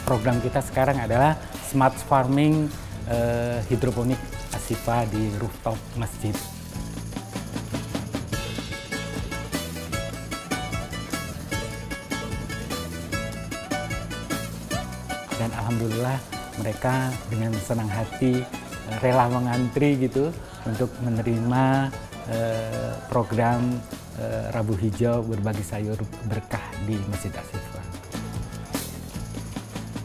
program kita sekarang adalah Smart Farming Hidroponik Ashifa di rooftop masjid. Dan alhamdulillah mereka dengan senang hati rela mengantri gitu untuk menerima program Rabu Hijau berbagi sayur berkah di Masjid Ashifa.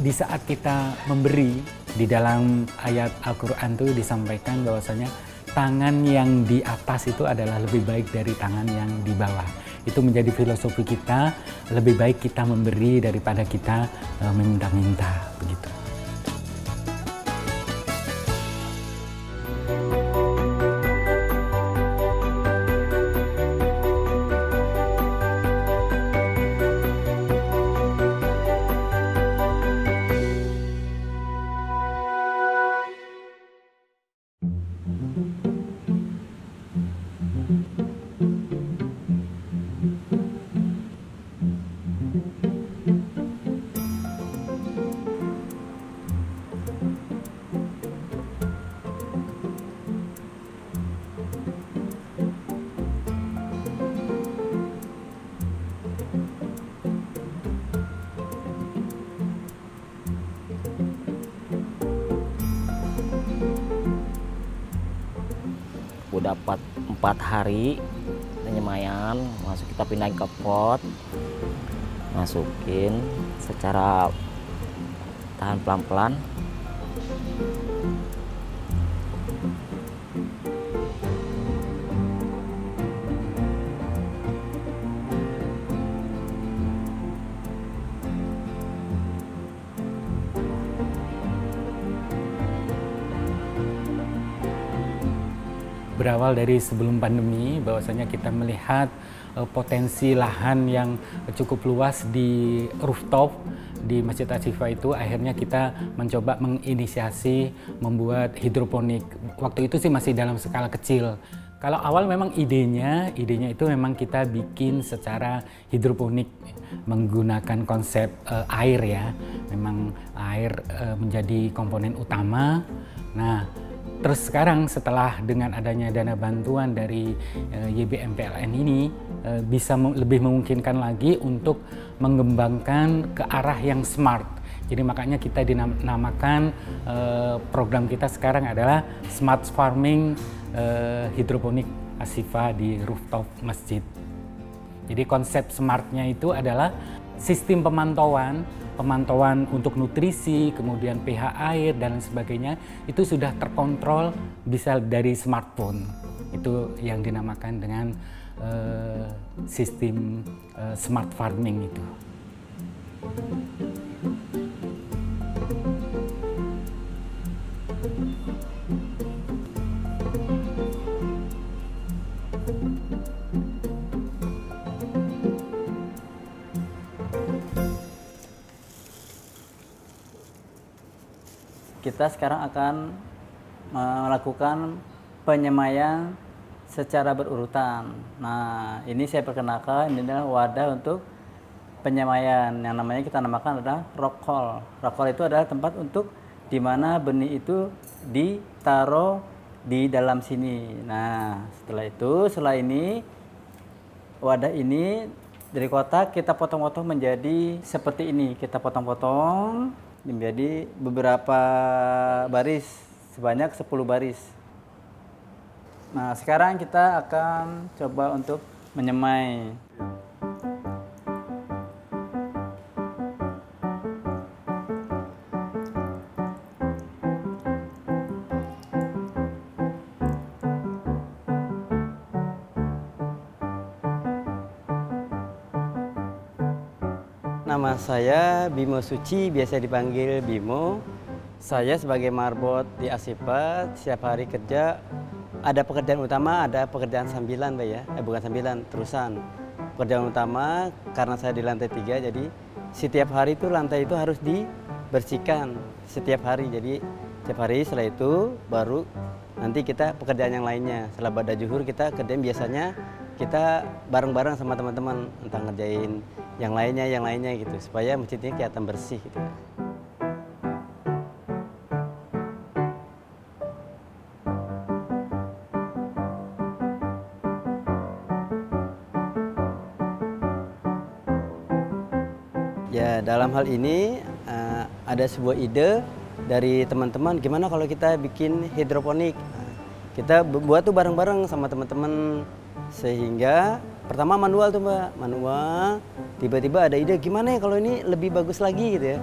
Di saat kita memberi, di dalam ayat Al-Quran itu disampaikan bahwasanya tangan yang di atas itu adalah lebih baik dari tangan yang di bawah. Itu menjadi filosofi kita, lebih baik kita memberi daripada kita meminta-minta begitu. Dapat 4 hari penyemaian, kita pindahin ke pot, masukin secara tahan pelan-pelan. Berawal dari sebelum pandemi, bahwasanya kita melihat potensi lahan yang cukup luas di rooftop di Masjid Ashifa itu, akhirnya kita mencoba menginisiasi membuat hidroponik. Waktu itu sih masih dalam skala kecil. Kalau awal memang idenya itu memang kita bikin secara hidroponik menggunakan konsep air ya. Memang air menjadi komponen utama. Nah, terus sekarang setelah dengan adanya dana bantuan dari YBM PLN ini bisa lebih memungkinkan lagi untuk mengembangkan ke arah yang smart. Jadi makanya kita dinamakan program kita sekarang adalah Smart Farming Hidroponik Ashifa di rooftop masjid. Jadi konsep smartnya itu adalah sistem pemantauan untuk nutrisi, kemudian pH air dan sebagainya itu sudah terkontrol bisa dari smartphone. Itu yang dinamakan dengan sistem smart farming itu. Kita sekarang akan melakukan penyemaian secara berurutan. Nah, ini saya perkenalkan, ini adalah wadah untuk penyemaian yang namanya kita namakan adalah rock hole. Rock hole itu adalah tempat untuk di mana benih itu ditaruh di dalam sini. Nah, setelah ini wadah ini dari kotak kita potong-potong menjadi seperti ini. Kita potong-potong menjadi beberapa baris, sebanyak 10 baris. Nah, sekarang kita akan coba untuk menyemai. Nama saya Bimo Suci, biasa dipanggil Bimo. Saya sebagai marbot di Ashifa, setiap hari kerja, ada pekerjaan utama, ada pekerjaan sambilan, Pak ya. Bukan sambilan, terusan. Pekerjaan utama, karena saya di lantai 3, jadi setiap hari itu lantai itu harus dibersihkan setiap hari. Jadi setiap hari setelah itu baru nanti kita pekerjaan yang lainnya. Setelah ba'da zuhur kita kerjain biasanya kita bareng-bareng sama teman-teman, entah ngerjain yang lainnya gitu, supaya masjidnya kelihatan bersih gitu. Ya, dalam hal ini ada sebuah ide dari teman-teman gimana kalau kita bikin hidroponik. Kita buat tuh bareng-bareng sama teman-teman, sehingga pertama manual tuh Mbak, manual. Tiba-tiba ada ide gimana ya kalau ini lebih bagus lagi gitu ya.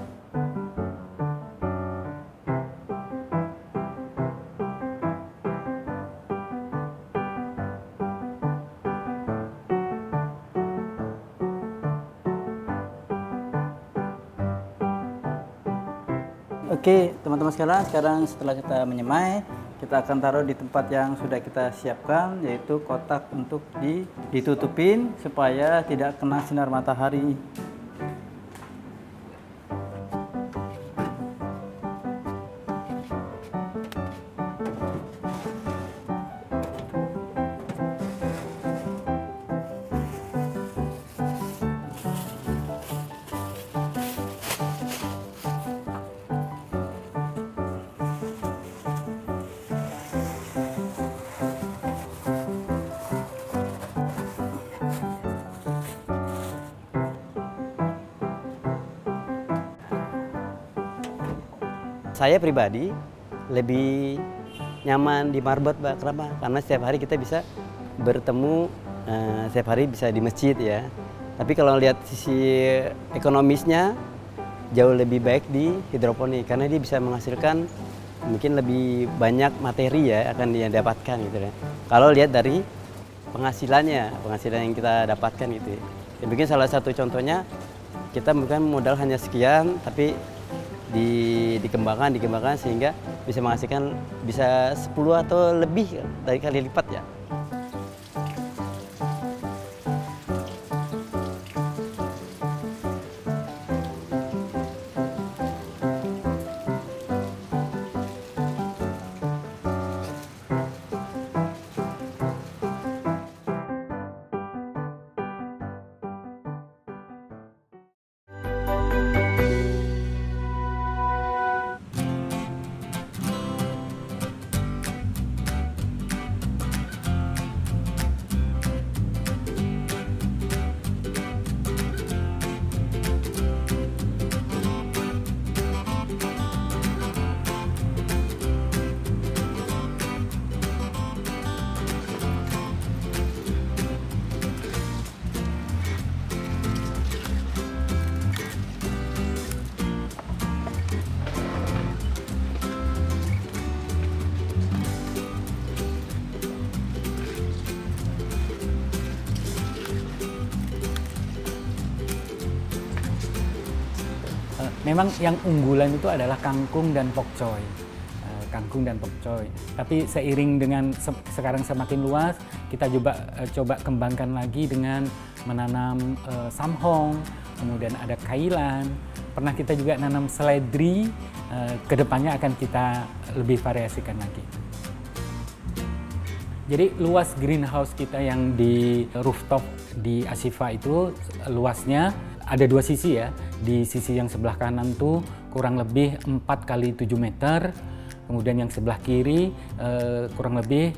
Oke, teman-teman sekalian, sekarang setelah kita menyemai, kita akan taruh di tempat yang sudah kita siapkan, yaitu kotak untuk ditutupin supaya tidak kena sinar matahari. Saya pribadi lebih nyaman di Marbot, Mbak. Kenapa? Karena setiap hari kita bisa bertemu, setiap hari bisa di masjid ya. Tapi kalau lihat sisi ekonomisnya, jauh lebih baik di hidroponik karena dia bisa menghasilkan mungkin lebih banyak materi ya akan dia dapatkan gitu ya. Kalau lihat dari penghasilan yang kita dapatkan gitu ya. Ya, mungkin salah satu contohnya kita bukan modal hanya sekian, tapi dikembangkan sehingga bisa menghasilkan bisa 10 atau lebih dari kali lipat ya. Memang yang unggulan itu adalah kangkung dan pokcoy. Kangkung dan pokcoy. Tapi seiring dengan sekarang semakin luas, kita coba kembangkan lagi dengan menanam samhong, kemudian ada kailan. Pernah kita juga nanam seledri, kedepannya akan kita lebih variasikan lagi. Jadi luas greenhouse kita yang di rooftop di Asifa itu luasnya ada dua sisi ya. Di sisi yang sebelah kanan tuh kurang lebih 4 kali 7 meter. Kemudian yang sebelah kiri kurang lebih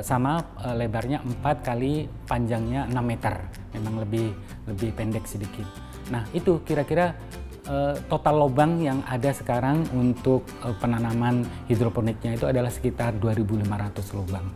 sama lebarnya 4 kali panjangnya 6 meter. Memang lebih pendek sedikit. Nah itu kira-kira total lubang yang ada sekarang untuk penanaman hidroponiknya itu adalah sekitar 2.500 lubang.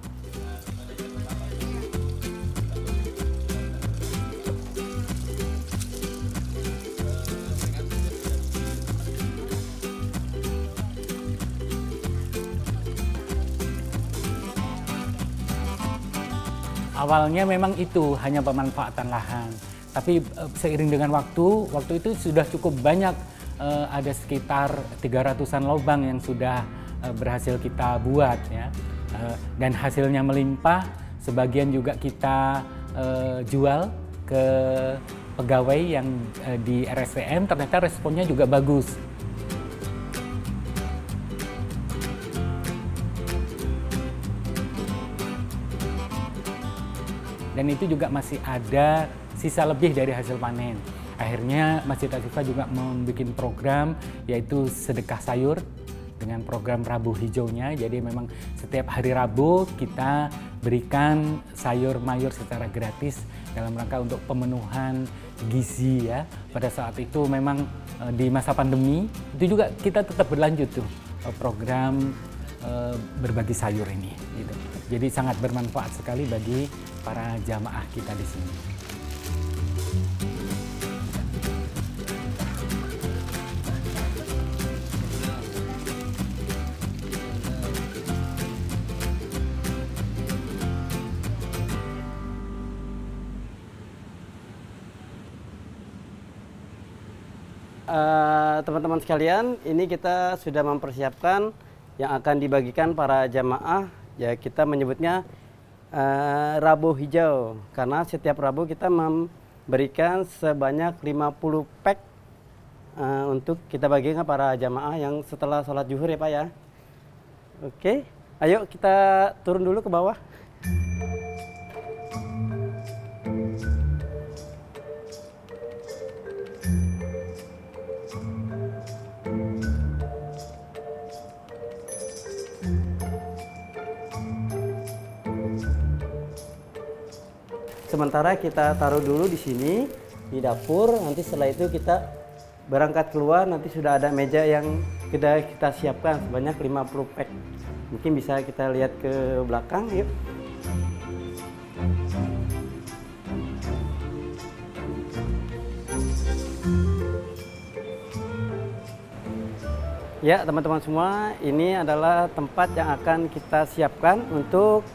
Awalnya memang itu hanya pemanfaatan lahan, tapi seiring dengan waktu itu sudah cukup banyak, ada sekitar 300-an lubang yang sudah berhasil kita buat ya, dan hasilnya melimpah. Sebagian juga kita jual ke pegawai yang di RSTM, ternyata responnya juga bagus. Dan itu juga masih ada sisa lebih dari hasil panen. Akhirnya Masjid Asifa juga membuat program yaitu sedekah sayur. dengan program Rabu Hijaunya. Jadi memang setiap hari Rabu kita berikan sayur mayur secara gratis dalam rangka untuk pemenuhan gizi ya. Pada saat itu memang di masa pandemi itu juga kita tetap berlanjut tuh program berbagi sayur ini gitu. Jadi sangat bermanfaat sekali bagi para jamaah kita di sini. Teman-teman sekalian, ini kita sudah mempersiapkan yang akan dibagikan para jamaah. Ya, kita menyebutnya Rabu Hijau karena setiap Rabu kita memberikan sebanyak 50 pack untuk kita bagikan para jamaah yang setelah sholat zuhur ya Pak ya. Oke, ayo kita turun dulu ke bawah. Sementara kita taruh dulu di sini di dapur. Nanti setelah itu kita berangkat keluar. Nanti sudah ada meja yang kita siapkan sebanyak 50 pack. Mungkin bisa kita lihat ke belakang, yuk. Ya teman-teman semua, ini adalah tempat yang akan kita siapkan untuk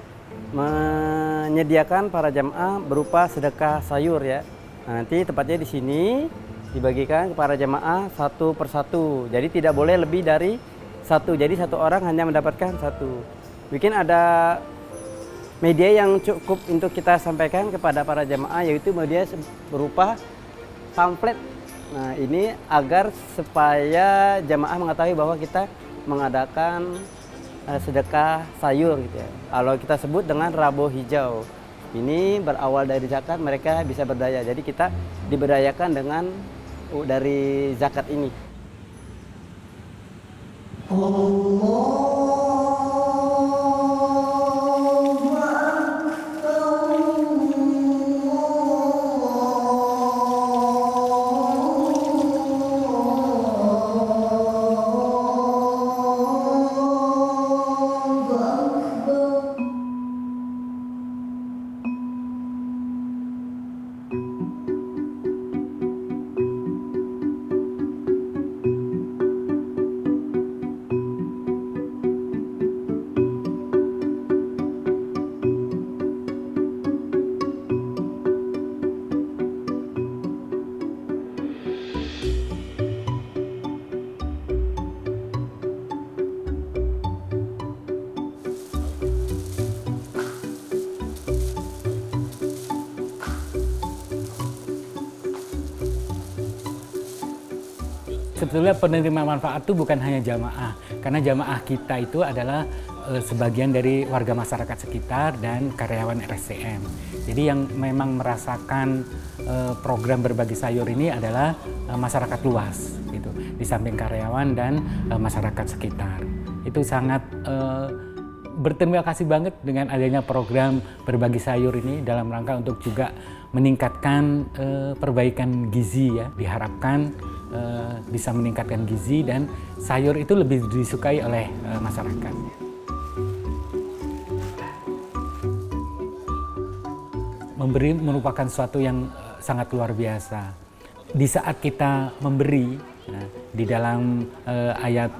menyediakan para jamaah berupa sedekah sayur ya. Nah, nanti tempatnya di sini dibagikan ke para jamaah satu persatu. Jadi tidak boleh lebih dari satu. Jadi satu orang hanya mendapatkan satu. Mungkin ada media yang cukup untuk kita sampaikan kepada para jamaah, yaitu media berupa pamflet. Nah, ini agar supaya jamaah mengetahui bahwa kita mengadakan sedekah sayur gitu ya. Kalau kita sebut dengan Rabu Hijau. Ini berawal dari zakat, mereka bisa berdaya. Jadi kita diberdayakan dengan dari zakat ini. Sebetulnya penerima manfaat itu bukan hanya jamaah, karena jamaah kita itu adalah sebagian dari warga masyarakat sekitar dan karyawan RSCM. Jadi yang memang merasakan program berbagi sayur ini adalah masyarakat luas, gitu. Di samping karyawan dan masyarakat sekitar. Itu sangat berterima kasih banget dengan adanya program berbagi sayur ini dalam rangka untuk juga meningkatkan perbaikan gizi ya. Diharapkan bisa meningkatkan gizi dan sayur itu lebih disukai oleh masyarakat. Memberi merupakan sesuatu yang sangat luar biasa. Di saat kita memberi, di dalam ayat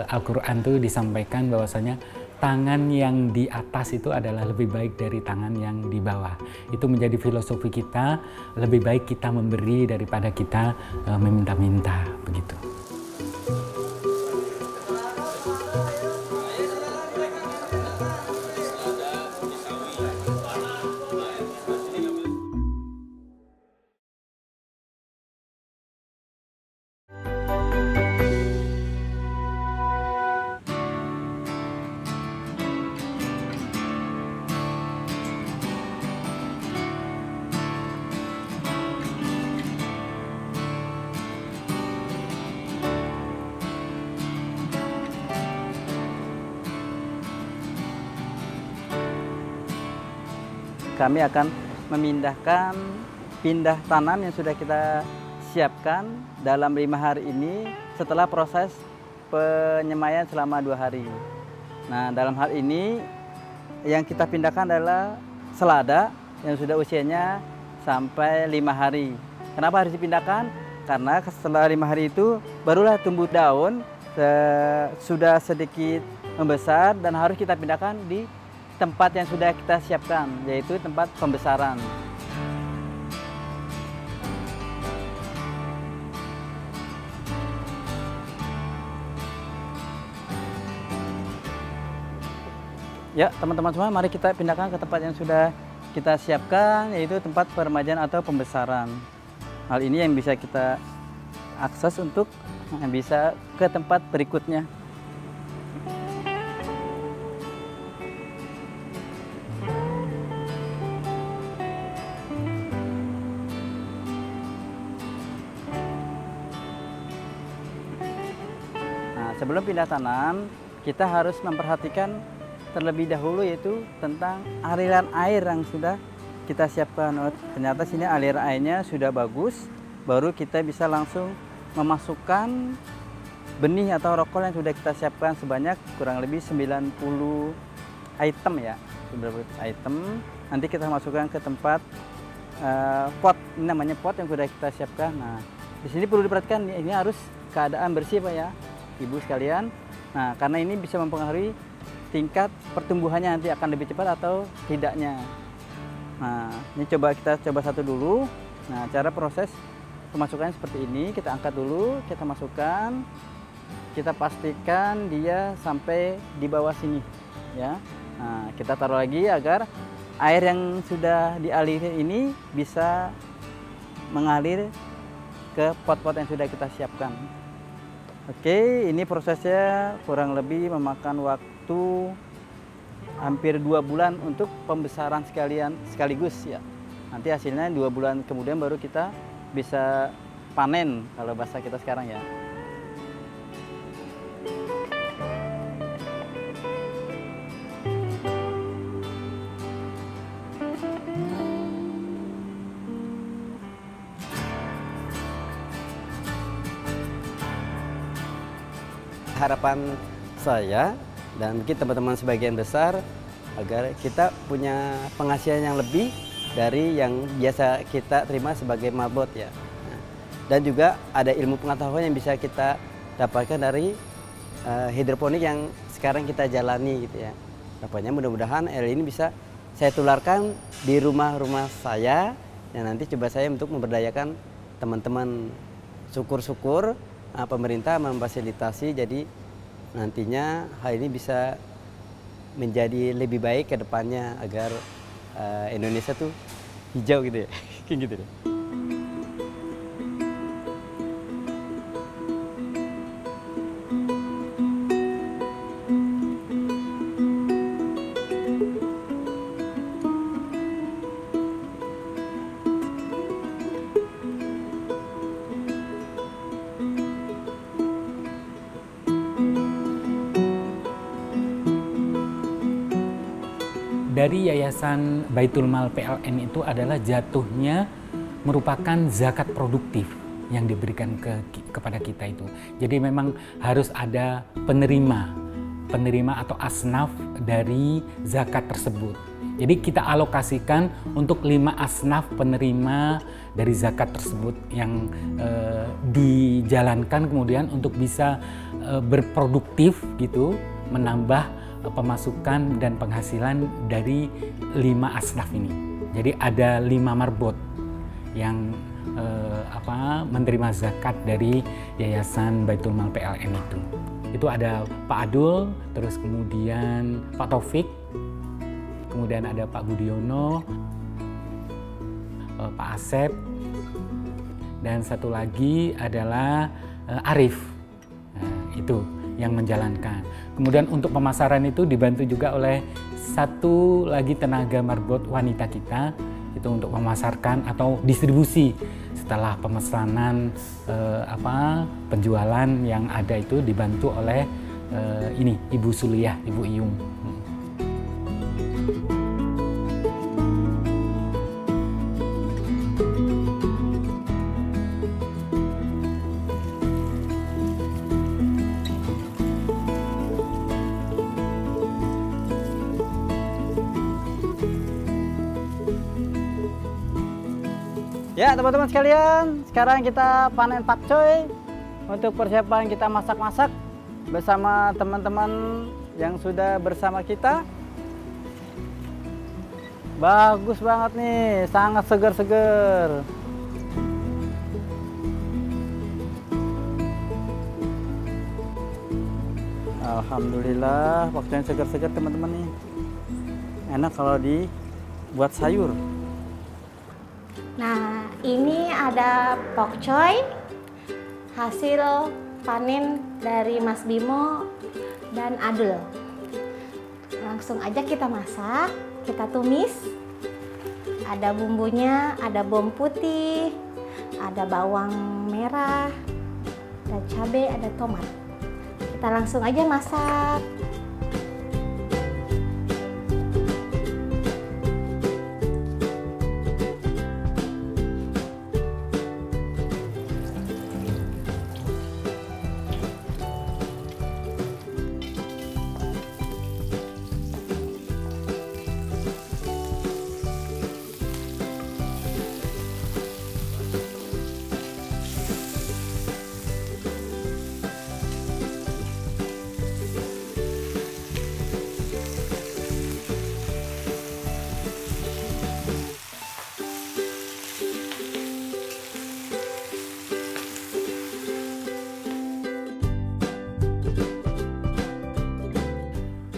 Al-Quran itu disampaikan bahwasanya tangan yang di atas itu adalah lebih baik dari tangan yang di bawah. Itu menjadi filosofi kita, lebih baik kita memberi daripada kita meminta-minta, begitu. kami akan memindahkan pindah tanam yang sudah kita siapkan dalam 5 hari ini setelah proses penyemaian selama 2 hari. Nah, dalam hal ini yang kita pindahkan adalah selada yang sudah usianya sampai 5 hari. Kenapa harus dipindahkan? Karena setelah 5 hari itu barulah tumbuh daun, sudah sedikit membesar dan harus kita pindahkan di tempat yang sudah kita siapkan, yaitu tempat pembesaran. Ya, teman-teman semua, mari kita pindahkan ke tempat yang sudah kita siapkan, yaitu tempat peremajaan atau pembesaran. Hal ini yang bisa kita akses untuk bisa ke tempat berikutnya. Nah, sebelum pindah tanam, kita harus memperhatikan terlebih dahulu yaitu tentang aliran air yang sudah kita siapkan. Oh, ternyata sini aliran airnya sudah bagus, baru kita bisa langsung memasukkan benih atau rokol yang sudah kita siapkan sebanyak kurang lebih 90 item ya, 90 item. Nanti kita masukkan ke tempat pot, ini namanya pot yang sudah kita siapkan. Nah, di sini perlu diperhatikan ini harus keadaan bersih Pak ya, Ibu sekalian. Nah, karena ini bisa mempengaruhi tingkat pertumbuhannya nanti akan lebih cepat atau tidaknya. Nah, ini kita coba satu dulu. Nah, cara proses pemasukannya seperti ini. Kita angkat dulu, kita masukkan, kita pastikan dia sampai di bawah sini, ya. Nah, kita taruh lagi agar air yang sudah dialiri ini bisa mengalir ke pot-pot yang sudah kita siapkan. Oke, ini prosesnya kurang lebih memakan waktu hampir 2 bulan untuk pembesaran sekaligus ya. Nanti hasilnya 2 bulan kemudian baru kita bisa panen kalau bahasa kita sekarang ya. Harapan saya dan mungkin teman-teman sebagian besar agar kita punya penghasilan yang lebih dari yang biasa kita terima sebagai marbot ya. Dan juga ada ilmu pengetahuan yang bisa kita dapatkan dari hidroponik yang sekarang kita jalani gitu ya. Harapannya mudah-mudahan ini bisa saya tularkan di rumah-rumah saya dan nanti coba saya untuk memberdayakan teman-teman. Syukur-syukur pemerintah memfasilitasi jadi nantinya hal ini bisa menjadi lebih baik ke depannya agar Indonesia tuh hijau gitu ya. Kayak gitu deh. Dari Yayasan Baitul Mal PLN itu adalah jatuhnya merupakan zakat produktif yang diberikan kepada kita itu. Jadi memang harus ada penerima atau asnaf dari zakat tersebut. Jadi kita alokasikan untuk 5 asnaf penerima dari zakat tersebut yang dijalankan kemudian untuk bisa berproduktif gitu, menambah pemasukan dan penghasilan dari 5 asnaf ini. Jadi ada 5 marbot yang menerima zakat dari Yayasan Baitul Mal PLN itu. Itu ada Pak Adul, terus kemudian Pak Taufik, kemudian ada Pak Budiono, Pak Asep, dan satu lagi adalah Arif. Nah, itu yang menjalankan. Kemudian untuk pemasaran itu dibantu juga oleh satu lagi tenaga marbot wanita kita, itu untuk memasarkan atau distribusi setelah pemesanan penjualan yang ada itu dibantu oleh ini Ibu Suliyah, Ibu Iyung. Ya teman-teman sekalian, sekarang kita panen pakcoy untuk persiapan kita masak-masak bersama teman-teman yang sudah bersama kita. Bagus banget nih, sangat segar-segar. Alhamdulillah, waktunya segar-segar teman-teman nih. Enak kalau dibuat sayur. Nah, ini ada pokcoy, hasil panen dari Mas Bimo dan Adul. Langsung aja kita masak, kita tumis. Ada bumbunya, ada bawang putih, ada bawang merah, ada cabai, ada tomat. Kita langsung aja masak.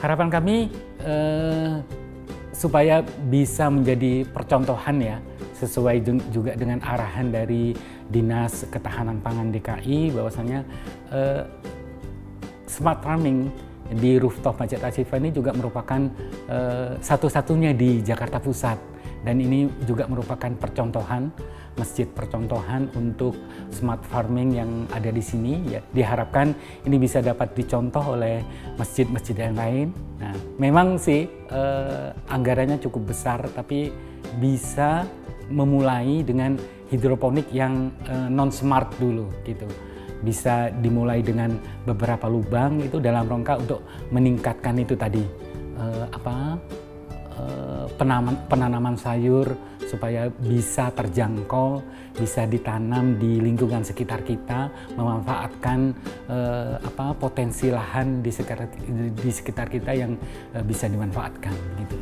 Harapan kami supaya bisa menjadi percontohan ya, sesuai juga dengan arahan dari Dinas Ketahanan Pangan DKI bahwasanya smart farming di rooftop Masjid Asy-Syifa ini juga merupakan satu-satunya di Jakarta Pusat, dan ini juga merupakan percontohan masjid, percontohan untuk smart farming yang ada di sini ya. Diharapkan ini bisa dapat dicontoh oleh masjid-masjid yang lain. Nah, memang sih anggarannya cukup besar, tapi bisa memulai dengan hidroponik yang non smart dulu gitu. Bisa dimulai dengan beberapa lubang itu dalam rangka untuk meningkatkan itu tadi penanaman sayur supaya bisa terjangkau, bisa ditanam di lingkungan sekitar kita, memanfaatkan potensi lahan di sekitar kita yang bisa dimanfaatkan gitu.